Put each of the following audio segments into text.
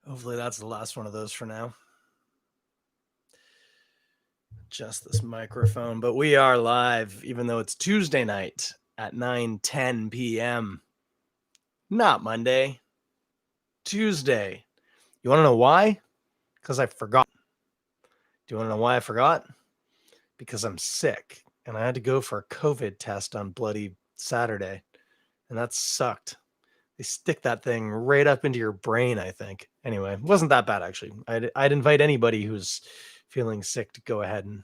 Hopefully that's the last one of those for now. Just this microphone. But we are live, even though it's Tuesday night at 9:10 p.m. Not Monday. Tuesday. You want to know why? Because I forgot. Do you want to know why I forgot? Because I'm sick. And I had to go for a COVID test on bloody Saturday. And that sucked. They stick that thing right up into your brain, I think. Anyway, it wasn't that bad, actually. I'd invite anybody who's feeling sick to go ahead and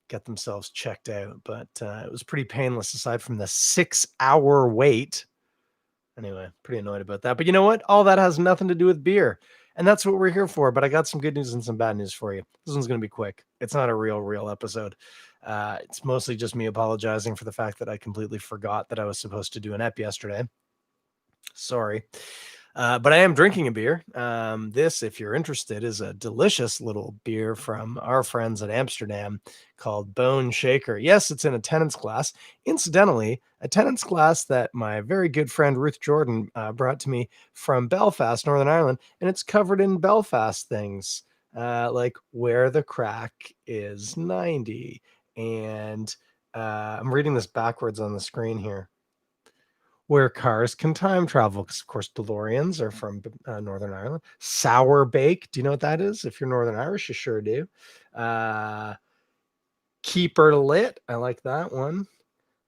get themselves checked out. But it was pretty painless aside from the 6-hour wait. Anyway, pretty annoyed about that. But you know what? All that has nothing to do with beer. And that's what we're here for. But I got some good news and some bad news for you. This one's going to be quick. It's not a real episode. It's mostly just me apologizing for the fact that I completely forgot that I was supposed to do an ep yesterday. Sorry. But I am drinking a beer. This, if you're interested, is a delicious little beer from our friends at Amsterdam called Bone Shaker. Yes, it's in a Tennent's glass. Incidentally, a Tennent's glass that my very good friend Ruth Jordan brought to me from Belfast, Northern Ireland, and it's covered in Belfast things like where the crack is 90. And I'm reading this backwards on the screen here. Where cars can time travel, because of course DeLoreans are from Northern Ireland. Sour bake, do you know what that is? If you're Northern Irish, you sure do. Keeper lit, I like that one.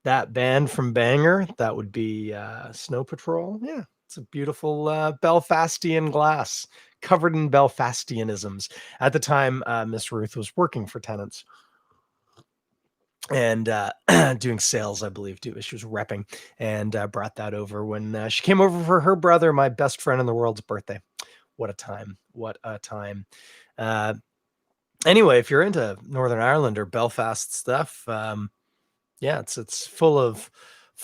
That band from Bangor, that would be Snow Patrol. Yeah, it's a beautiful Belfastian glass covered in Belfastianisms. At the time, Miss Ruth was working for Tennent's and doing sales, I believe, too. She was repping and brought that over when she came over for her brother, my best friend in the world's birthday. What a time. What a time. Anyway, if you're into Northern Ireland or Belfast stuff, yeah, it's full of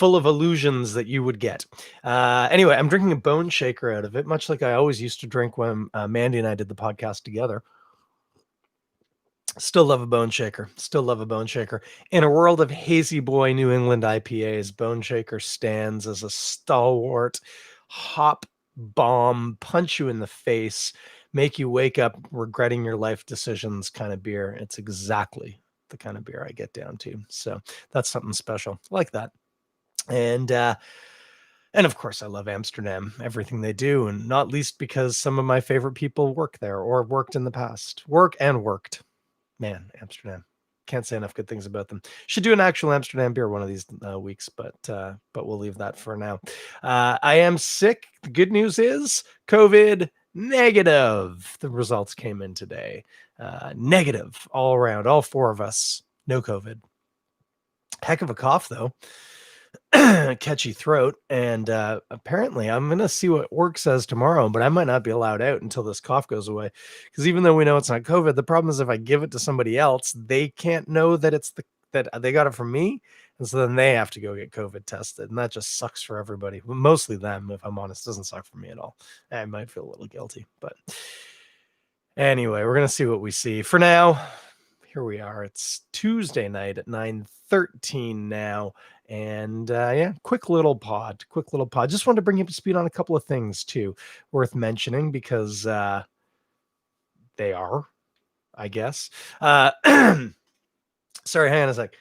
illusions that you would get. Anyway, I'm drinking a Bone Shaker out of it, much like I always used to drink when Mandy and I did the podcast together. Still love a Bone Shaker. Still love a Bone Shaker. In a world of hazy boy New England IPAs, Bone Shaker stands as a stalwart hop bomb, punch you in the face, make you wake up regretting your life decisions kind of beer. It's exactly the kind of beer I get down to. So that's something special. I like that. And of course, I love Amsterdam, everything they do, and not least because some of my favorite people work there or worked in the past. Worked. Man, Amsterdam. Can't say enough good things about them. Should do an actual Amsterdam beer one of these weeks, but we'll leave that for now. I am sick. The good news is COVID negative. The results came in today. Negative all around, all four of us. No COVID. Heck of a cough, though. Catchy throat, and apparently I'm gonna see what work says tomorrow, but I might not be allowed out until this cough goes away, because even though we know it's not COVID, the problem is if I give it to somebody else, they can't know that it's that they got it from me, and so then they have to go get COVID tested, and that just sucks for everybody. Mostly them, if I'm honest. It doesn't suck for me at all. I might feel a little guilty, but anyway, we're gonna see what we see. For now, here we are. It's Tuesday night at 9:13 now. And yeah, quick little pod. Just wanted to bring you up to speed on a couple of things too, worth mentioning, because they are, I guess. Sorry, hang on a sec.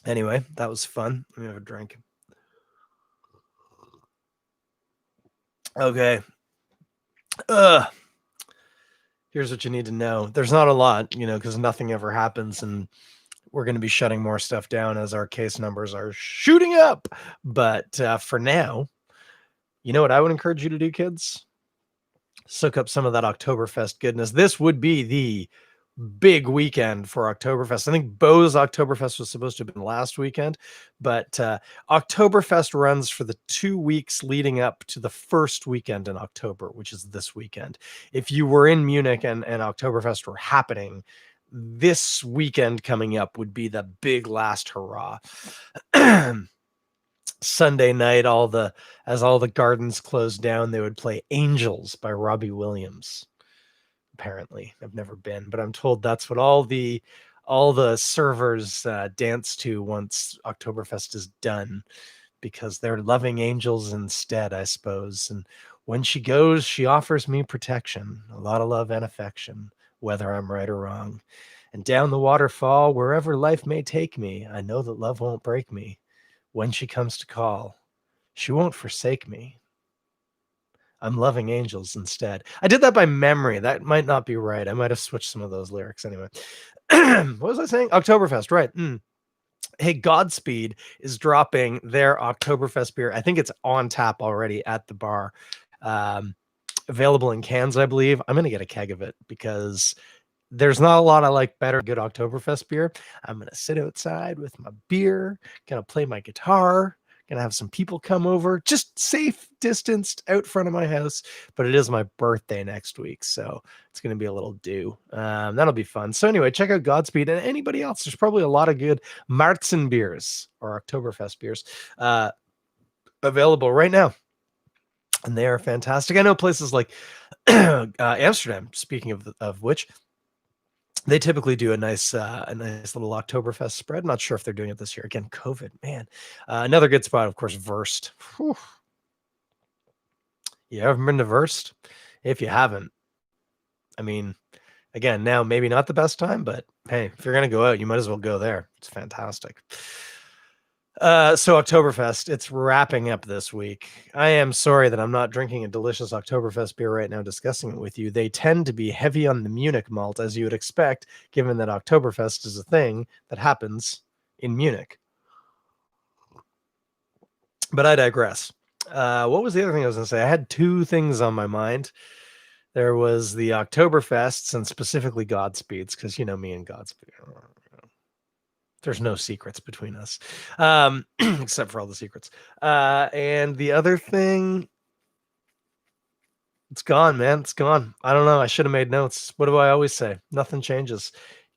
Anyway, that was fun. Let me have a drink. Okay. Here's what you need to know. There's not a lot, because nothing ever happens, and we're going to be shutting more stuff down as our case numbers are shooting up. But for now, you know what I would encourage you to do, kids? Soak up some of that Oktoberfest goodness. This would be the big weekend for Oktoberfest. I think Bo's Oktoberfest was supposed to have been last weekend, but Oktoberfest runs for the 2 weeks leading up to the first weekend in October, which is this weekend. If you were in Munich and Oktoberfest were happening, this weekend coming up would be the big last hurrah. Sunday night, as all the gardens closed down, they would play Angels by Robbie Williams. Apparently, I've never been, but I'm told that's what all the all the servers dance to once Oktoberfest is done, because they're loving angels instead, I suppose. And when she goes, she offers me protection, a lot of love and affection, whether I'm right or wrong. And down the waterfall, wherever life may take me, I know that love won't break me. When she comes to call, she won't forsake me. I'm loving angels instead. I did that by memory. That might not be right. I might have switched some of those lyrics anyway. What was I saying? Oktoberfest, right. Hey, Godspeed is dropping their Oktoberfest beer. I think it's on tap already at the bar. Um, Available in cans, I believe. I'm going to get a keg of it because there's not a lot I like better than good Oktoberfest beer. I'm going to sit outside with my beer, going to play my guitar, going to have some people come over, just safe distanced out front of my house. But it is my birthday next week, so it's going to be a little do. That'll be fun. So anyway, check out Godspeed and anybody else. There's probably a lot of good Marzen beers or Oktoberfest beers available right now. And they are fantastic. I know places like Amsterdam, speaking of which, they typically do a nice little Oktoberfest spread. Not sure if they're doing it this year. Again, COVID, man. Another good spot, of course, Wurst. Whew. You ever been to Wurst? If you haven't, I mean, again, now maybe not the best time, but hey, if you're gonna go out, you might as well go there. It's fantastic. So Oktoberfest, it's wrapping up this week. I am sorry that I'm not drinking a delicious Oktoberfest beer right now discussing it with you. They tend to be heavy on the Munich malt, as you would expect, given that Oktoberfest is a thing that happens in Munich. But I digress. What was the other thing I was going to say? I had two things on my mind. There was the Oktoberfests and specifically Godspeeds, because you know me and Godspeed. There's no secrets between us, except for all the secrets. And the other thing, it's gone, man. It's gone. I don't know. I should have made notes. What do I always say? Nothing changes.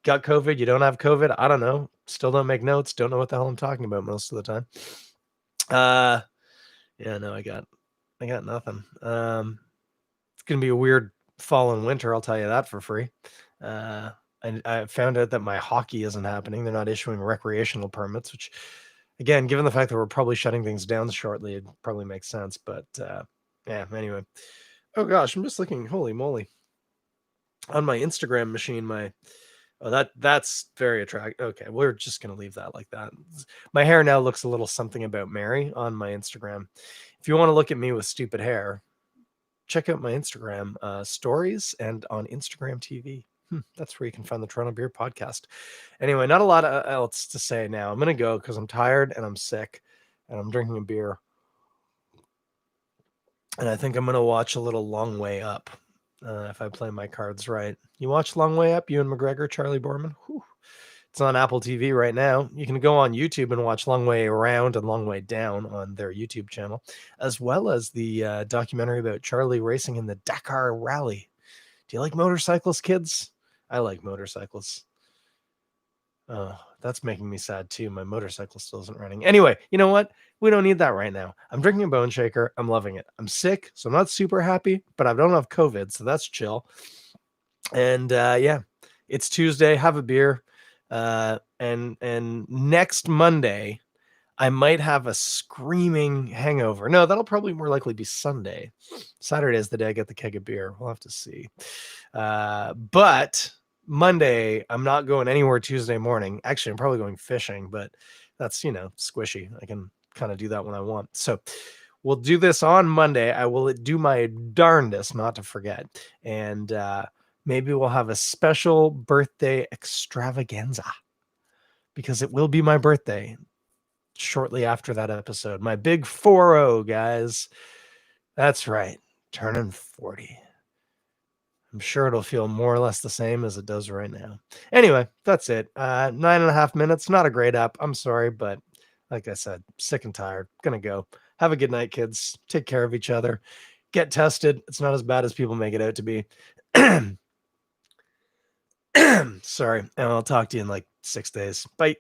Got COVID. You don't have COVID. I don't know. Still don't make notes. Don't know what the hell I'm talking about most of the time. Yeah, no, I got nothing. It's gonna be a weird fall and winter. I'll tell you that for free. And I found out that my hockey isn't happening. They're not issuing recreational permits, which, again, given the fact that we're probably shutting things down shortly, it probably makes sense. But yeah, anyway. Oh gosh, I'm just looking. Holy moly! On my Instagram machine, that's very attractive. Okay, we're just gonna leave that like that. My hair now looks a little something about Mary on my Instagram. If you want to look at me with stupid hair, check out my Instagram stories and on Instagram TV. That's where you can find the Toronto Beer Podcast. Anyway, not a lot else to say now. I'm going to go because I'm tired and I'm sick and I'm drinking a beer. And I think I'm going to watch a little Long Way Up if I play my cards right. You watch Long Way Up, Ewan McGregor, Charlie Borman? Whew. It's on Apple TV right now. You can go on YouTube and watch Long Way Around and Long Way Down on their YouTube channel, as well as the documentary about Charlie racing in the Dakar Rally. Do you like motorcycles, kids? I like motorcycles. Oh, that's making me sad too. My motorcycle still isn't running. Anyway, you know what? We don't need that right now. I'm drinking a bone shaker. I'm loving it. I'm sick, so I'm not super happy, but I don't have COVID, so that's chill. And yeah, it's Tuesday. Have a beer. And next Monday, I might have a screaming hangover. No, that'll probably more likely be Sunday. Saturday is the day I get the keg of beer. We'll have to see. But Monday, I'm not going anywhere Tuesday morning. Actually, I'm probably going fishing, but that's, squishy. I can kind of do that when I want. So we'll do this on Monday. I will do my darndest not to forget. And maybe we'll have a special birthday extravaganza because it will be my birthday shortly after that episode. My big 40, guys. That's right. Turning 40. I'm sure it'll feel more or less the same as it does right now. Anyway, that's it. 9.5 minutes. Not a great app. I'm sorry, but like I said, sick and tired. Gonna go. Have a good night, kids. Take care of each other. Get tested. It's not as bad as people make it out to be. Sorry. And I'll talk to you in like 6 days. Bye.